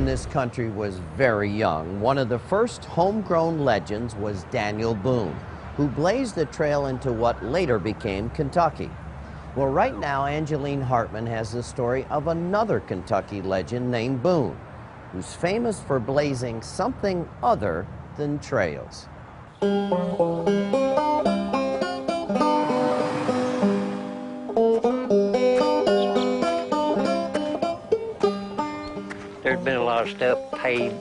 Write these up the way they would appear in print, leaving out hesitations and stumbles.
this country was very young, one of the first homegrown legends was Daniel Boone, who blazed the trail into what later became Kentucky. Well, right now, Angeline Hartman has the story of another Kentucky legend named Boone, who's famous for blazing something other than trails. There's been a lot of stuff paid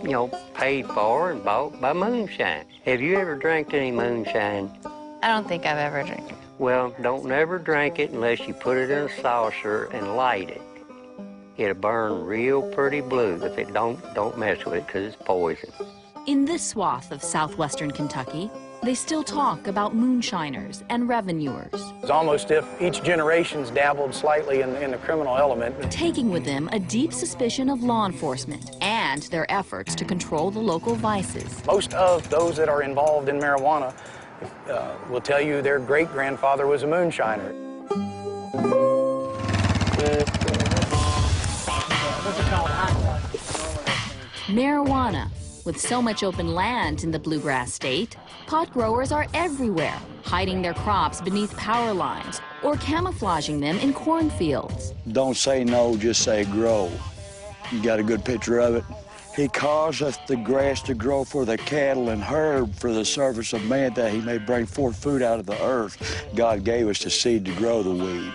for and bought by moonshine. Have you ever drank any moonshine? I don't think I've ever drank it. Well, don't never drink it unless you put it in a saucer and light it. It'll burn real pretty blue. If it don't mess with it because it's poison. In this swath of southwestern Kentucky, they still talk about moonshiners and revenuers. It's almost if each generation's dabbled slightly in the criminal element. Taking with them a deep suspicion of law enforcement and their efforts to control the local vices. Most of those that are involved in marijuana will tell you their great-grandfather was a moonshiner. Marijuana. With so much open land in the bluegrass state, pot growers are everywhere, hiding their crops beneath power lines or camouflaging them in cornfields. Don't say no, just say grow. You got a good picture of it? He causeth the grass to grow for the cattle and herb for the service of man, that he may bring forth food out of the earth. God gave us the seed to grow the weed.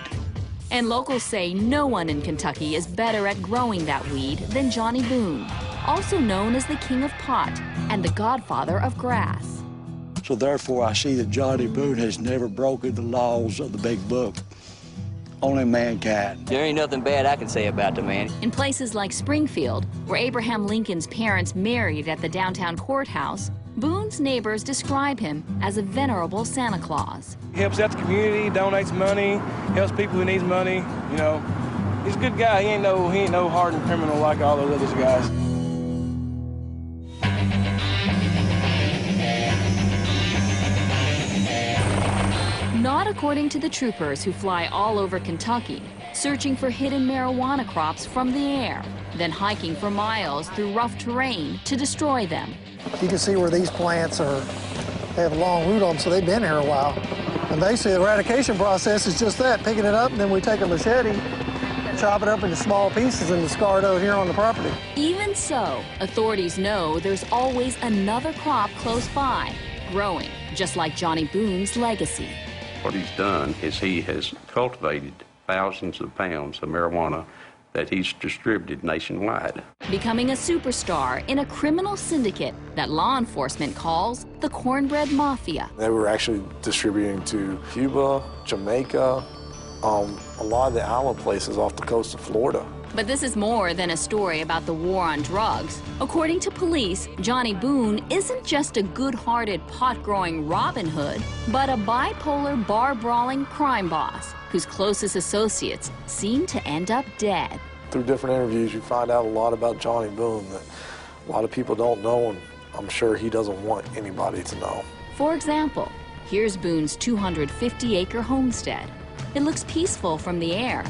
And locals say no one in Kentucky is better at growing that weed than Johnny Boone, also known as the King of Pot and the Godfather of Grass. So therefore, I see that Johnny Boone has never broken the laws of the Big Book. Only mankind. There ain't nothing bad I can say about the man. In places like Springfield, where Abraham Lincoln's parents married at the downtown courthouse, Boone's neighbors describe him as a venerable Santa Claus. He helps out the community, donates money, helps people who needs money. You know, he's a good guy. He ain't no hardened criminal like all those other guys. Not according to the troopers who fly all over Kentucky, searching for hidden marijuana crops from the air, then hiking for miles through rough terrain to destroy them. You can see where these plants they have a long root on them, so they've been here a while. And basically the eradication process is just that, picking it up, and then we take a machete, chop it up into small pieces and discard out here on the property. Even so, authorities know there's always another crop close by, growing, just like Johnny Boone's legacy. What he's done is he has cultivated thousands of pounds of marijuana that he's distributed nationwide. Becoming a superstar in a criminal syndicate that law enforcement calls the Cornbread Mafia. They were actually distributing to Cuba, Jamaica, a lot of the island places off the coast of Florida. But this is more than a story about the war on drugs. According to police, Johnny Boone isn't just a good-hearted, pot-growing Robin Hood, but a bipolar, bar-brawling crime boss whose closest associates seem to end up dead. Through different interviews, you find out a lot about Johnny Boone that a lot of people don't know, and I'm sure he doesn't want anybody to know. For example, here's Boone's 250-acre homestead. It looks peaceful from the air,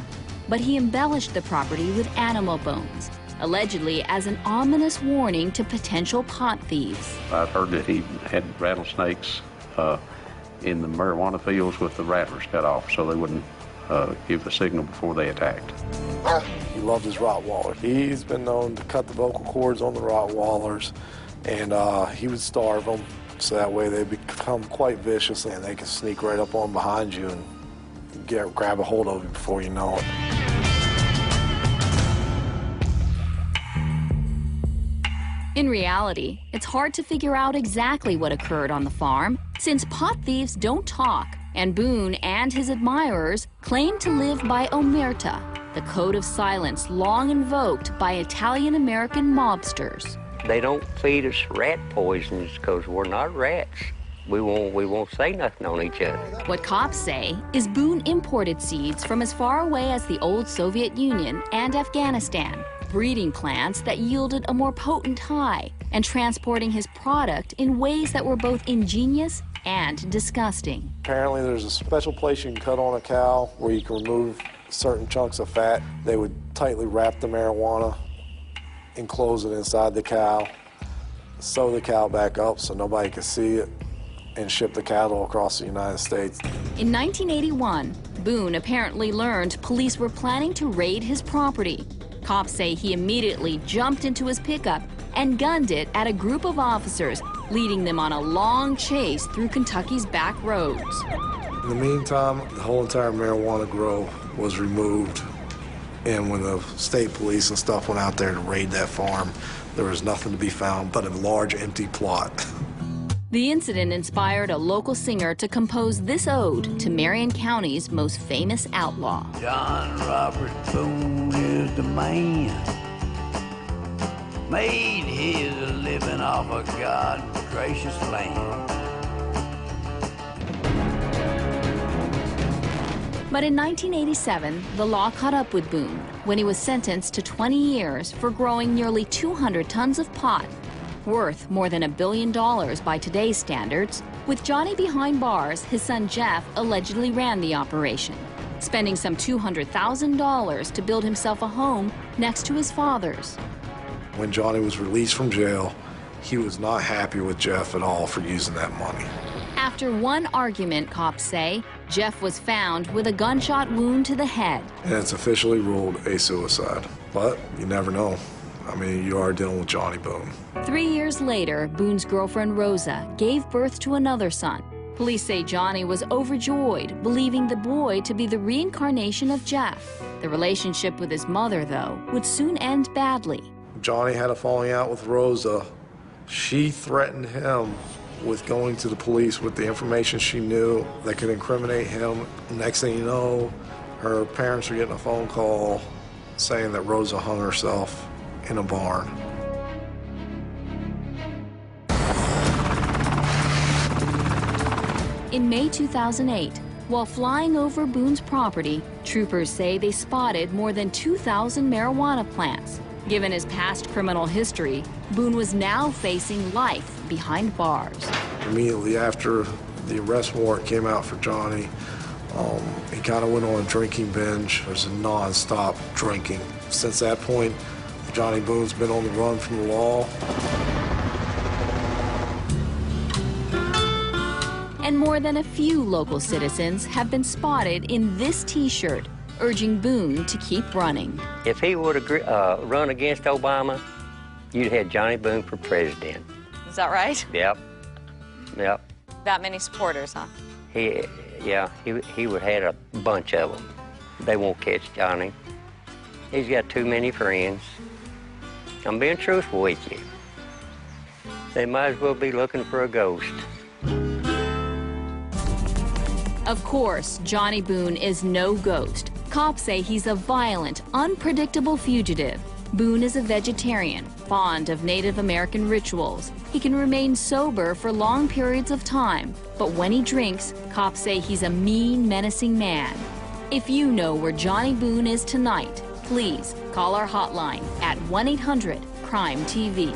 but he embellished the property with animal bones, allegedly as an ominous warning to potential pot thieves. I've heard that he had rattlesnakes in the marijuana fields with the rattlers cut off so they wouldn't give a signal before they attacked. He loved his Rottweiler. He's been known to cut the vocal cords on the Rottweilers, and he would starve them so that way they become quite vicious and they can sneak right up on behind you and grab a hold of you before you know it. In reality, it's hard to figure out exactly what occurred on the farm, since pot thieves don't talk, and Boone and his admirers claim to live by omerta, the code of silence long invoked by Italian-American mobsters. They don't feed us rat poisons because we're not rats. We won't say nothing on each other. What cops say is Boone imported seeds from as far away as the old Soviet Union and Afghanistan, breeding plants that yielded a more potent high, and transporting his product in ways that were both ingenious and disgusting. Apparently there's a special place you can cut on a cow where you can remove certain chunks of fat. They would tightly wrap the marijuana enclose it inside the cow, sew the cow back up so nobody could see it, and ship the cattle across the United States. In 1981, Boone apparently learned police were planning to raid his property. Cops say he immediately jumped into his pickup and gunned it at a group of officers, leading them on a long chase through Kentucky's back roads. In the meantime, the whole entire marijuana grow was removed, and when the state police and stuff went out there to raid that farm, there was nothing to be found but a large empty plot. The incident inspired a local singer to compose this ode to Marion County's most famous outlaw. John Robert Boone is the man, made his living off of God's gracious land. But in 1987, the law caught up with Boone when he was sentenced to 20 years for growing nearly 200 tons of pot, worth more than $1 billion by today's standards. With Johnny behind bars, his son Jeff allegedly ran the operation, spending some $200,000 to build himself a home next to his father's. When Johnny was released from jail, he was not happy with Jeff at all for using that money. After one argument, cops say, Jeff was found with a gunshot wound to the head. And it's officially ruled a suicide. But you never know. I mean, you are dealing with Johnny Boone. 3 years later, Boone's girlfriend Rosa gave birth to another son. Police say Johnny was overjoyed, believing the boy to be the reincarnation of Jeff. The relationship with his mother, though, would soon end badly. Johnny had a falling out with Rosa. She threatened him with going to the police with the information she knew that could incriminate him. Next thing you know, her parents are getting a phone call saying that Rosa hung herself in a barn. In May 2008, while flying over Boone's property, troopers say they spotted more than 2,000 marijuana plants. Given his past criminal history, Boone was now facing life behind bars. Immediately after the arrest warrant came out for Johnny, he kind of went on a drinking binge. It was a non-stop drinking. Since that point, Johnny Boone's been on the run from the law. And more than a few local citizens have been spotted in this T-shirt, urging Boone to keep running. If he would have run against Obama, you'd have Johnny Boone for president. Is that right? Yep. Yep. That many supporters, huh? He would have had a bunch of them. They won't catch Johnny. He's got too many friends. I'm being truthful with you. They might as well be looking for a ghost. Of course, Johnny Boone is no ghost. Cops say he's a violent, unpredictable fugitive. Boone is a vegetarian, fond of Native American rituals. He can remain sober for long periods of time, but when he drinks, cops say he's a mean, menacing man. If you know where Johnny Boone is tonight, please call our hotline at 1-800-CRIME-TV.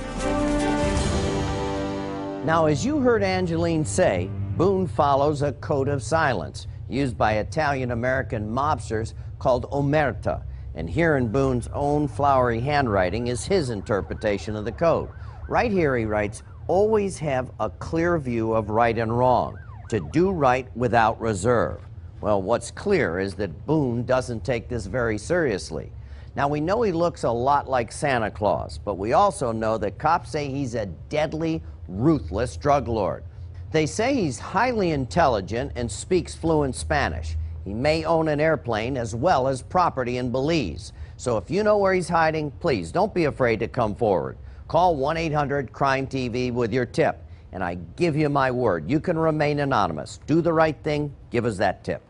Now, as you heard Angeline say, Boone follows a code of silence used by Italian-American mobsters called omerta. And here in Boone's own flowery handwriting is his interpretation of the code. Right here he writes, always have a clear view of right and wrong, to do right without reserve. Well, what's clear is that Boone doesn't take this very seriously. Now, we know he looks a lot like Santa Claus, but we also know that cops say he's a deadly, ruthless drug lord. They say he's highly intelligent and speaks fluent Spanish. He may own an airplane as well as property in Belize. So if you know where he's hiding, please don't be afraid to come forward. Call 1-800-CRIME-TV with your tip. And I give you my word, you can remain anonymous. Do the right thing, give us that tip.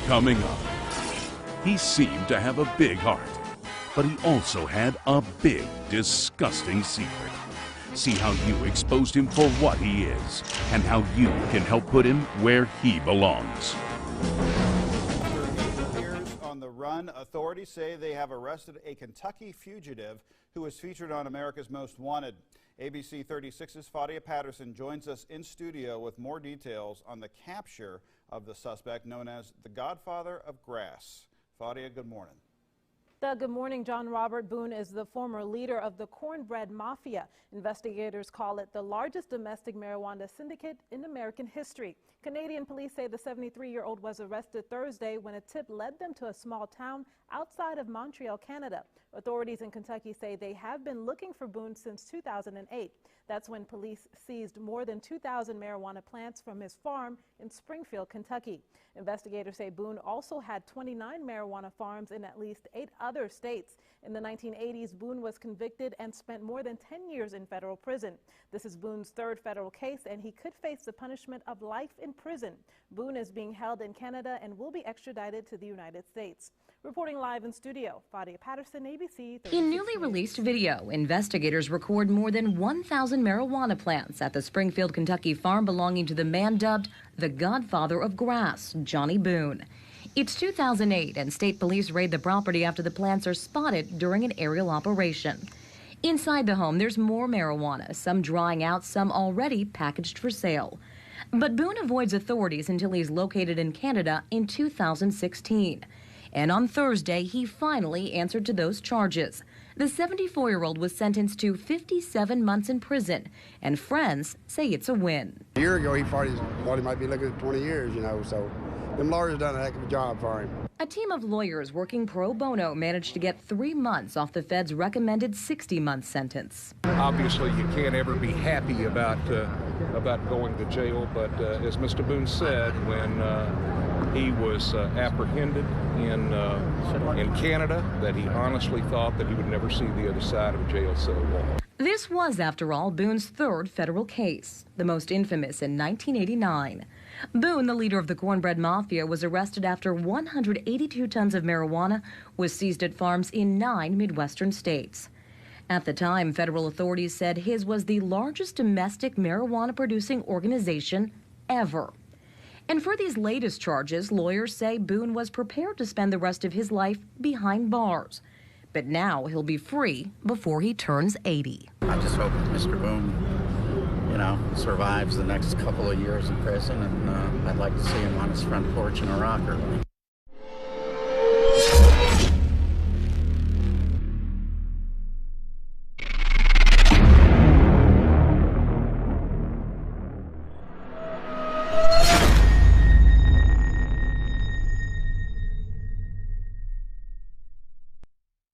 Coming up, he seemed to have a big heart, but he also had a big, disgusting secret. See how you exposed him for what he is, and how you can help put him where he belongs. After 8 years on the run, authorities say they have arrested a Kentucky fugitive who was featured on America's Most Wanted. ABC 36's Fadia Patterson joins us in studio with more details on the capture of the suspect known as the Godfather of Grass. Fadia, good morning. Doug, good morning. John Robert Boone is the former leader of the Cornbread Mafia. Investigators call it the largest domestic marijuana syndicate in American history. Canadian police say the 73-year-old was arrested Thursday when a tip led them to a small town outside of Montreal, Canada. Authorities in Kentucky say they have been looking for Boone since 2008. That's when police seized more than 2,000 marijuana plants from his farm in Springfield, Kentucky. Investigators say Boone also had 29 marijuana farms in at least 8 other states. In the 1980s, Boone was convicted and spent more than 10 years in federal prison. This is Boone's 3rd federal case, and he could face the punishment of life in prison. Boone is being held in Canada and will be extradited to the United States. Reporting live in studio, Fadia Patterson, ABC 36 In newly released video, investigators record more than 1,000 marijuana plants at the Springfield, Kentucky farm belonging to the man dubbed the Godfather of Grass, Johnny Boone. It's 2008, and state police raid the property after the plants are spotted during an aerial operation. Inside the home, there's more marijuana, some drying out, some already packaged for sale. But Boone avoids authorities until he's located in Canada in 2016. And on Thursday, he finally answered to those charges. The 74-year-old was sentenced to 57 months in prison, and friends say it's a win. A year ago, he thought he might be looking at 20 years, so them lawyers done a heck of a job for him. A team of lawyers working pro bono managed to get 3 months off the Fed's recommended 60-month sentence. Obviously, you can't ever be happy about going to jail, but as Mr. Boone said, when he was apprehended in Canada, that he honestly thought that he would never see the other side of a jail cell wall. This was, after all, Boone's 3rd federal case, the most infamous in 1989. Boone, the leader of the Cornbread Mafia, was arrested after 182 tons of marijuana was seized at farms in 9 Midwestern states. At the time, federal authorities said his was the largest domestic marijuana-producing organization ever. And for these latest charges, lawyers say Boone was prepared to spend the rest of his life behind bars. But now he'll be free before he turns 80. I just hope Mr. Boone, survives the next couple of years in prison, and I'd like to see him on his front porch in a rocker.